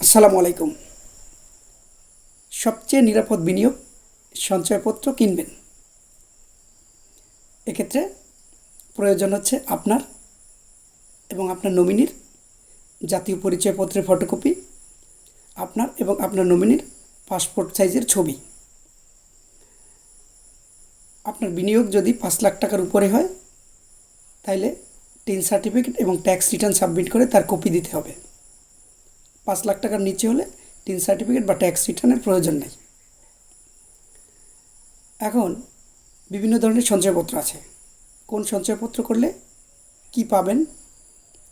আসসালামু আলাইকুম। সবচেয়ে নিরাপদ বিনিয়োগ সঞ্চয়পত্র কিনবেন। এক্ষেত্রে প্রয়োজন হচ্ছে আপনার এবং আপনার নমিনির জাতীয় পরিচয়পত্রের ফটোকপি, আপনার এবং আপনার নমিনির পাসপোর্ট সাইজের ছবি। আপনার বিনিয়োগ যদি ৫ লাখ টাকার উপরে হয় তাহলে টিন সার্টিফিকেট এবং ট্যাক্স রিটার্ন সাবমিট করে তার কপি দিতে হবে। ৫ লাখ টাকার নিচে হলে টিন সার্টিফিকেট বা ট্যাক্স রিটার্নের প্রয়োজন নেই। এখন বিভিন্ন ধরনের সঞ্চয়পত্র আছে। কোন সঞ্চয়পত্র করলে কি পাবেন,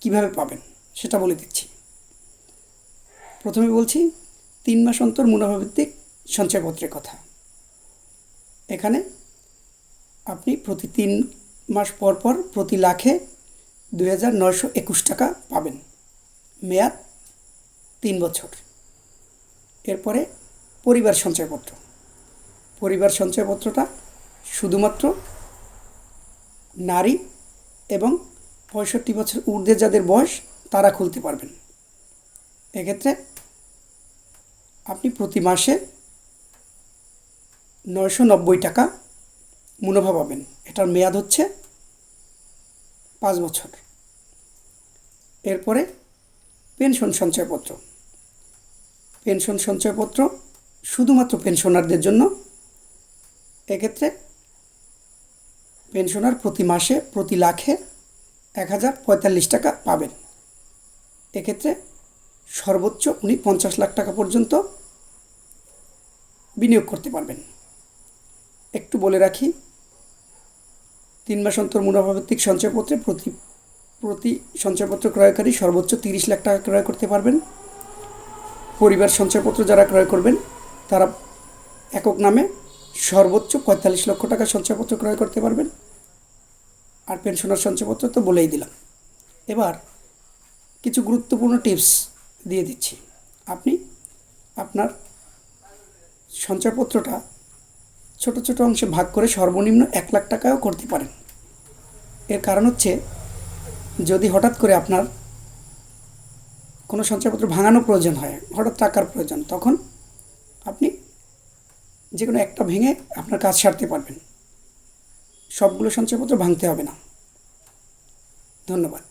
কিভাবে পাবেন সেটা বলে দিচ্ছি। প্রথমে বলছি ৩ মাস অন্তর মুনাফাভিত্তিক সঞ্চয়পত্রের কথা। এখানে আপনি প্রতি ৩ মাস পর পর প্রতি লাখে ২,৯২১ টাকা পাবেন, মেয়াদ ৩ বছর। এরপরে পরিবার সঞ্চয়পত্র। পরিবার সঞ্চয়পত্রটা শুধুমাত্র নারী এবং ৬৫ বছর ঊর্ধ্বে যাদের বয়স তারা খুলতে পারবেন। এক্ষেত্রে আপনি প্রতি মাসে ৯৯০ টাকা মুনাফা পাবেন। এটার মেয়াদ হচ্ছে ৫ বছর। এরপরে পেনশন সঞ্চয়পত্র। পেনশন সঞ্চয়পত্র শুধুমাত্র পেনশনারদের জন্য। এক্ষেত্রে পেনশনার প্রতি মাসে প্রতি লাখে ১,০৪৫ টাকা পাবেন। এক্ষেত্রে সর্বোচ্চ উনি ৫০ লাখ টাকা পর্যন্ত বিনিয়োগ করতে পারবেন। একটু বলে রাখি, ৩ মাস অন্তর মুনাফাভিত্তিক সঞ্চয়পত্রে প্রতি সঞ্চয়পত্র ক্রয়কারী সর্বোচ্চ ৩০ লাখ টাকা ক্রয় করতে পারবেন। পরিবার সঞ্চয়পত্র যারা ক্রয় করবেন তারা একক নামে সর্বোচ্চ ৪৫ লক্ষ টাকা সঞ্চয়পত্র ক্রয় করতে পারবেন। আর পেনশনার সঞ্চয়পত্র তো বলেই দিলাম। এবার কিছু গুরুত্বপূর্ণ টিপস দিয়ে দিচ্ছি। আপনি আপনার সঞ্চয়পত্রটা ছোট ছোট অংশে ভাগ করে সর্বনিম্ন ১ লাখ টাকাও করতে পারেন। এর কারণ হচ্ছে, যদি হঠাৎ করে আপনার কোনো সঞ্চয়পত্র ভাঙানো প্রয়োজন হয়, হঠাৎ টাকার প্রয়োজন, তখন আপনি যে কোনো একটা ভেঙে আপনার কাজ সারতে পারবেন। সবগুলো সঞ্চয়পত্র ভাঙতে হবে না। ধন্যবাদ।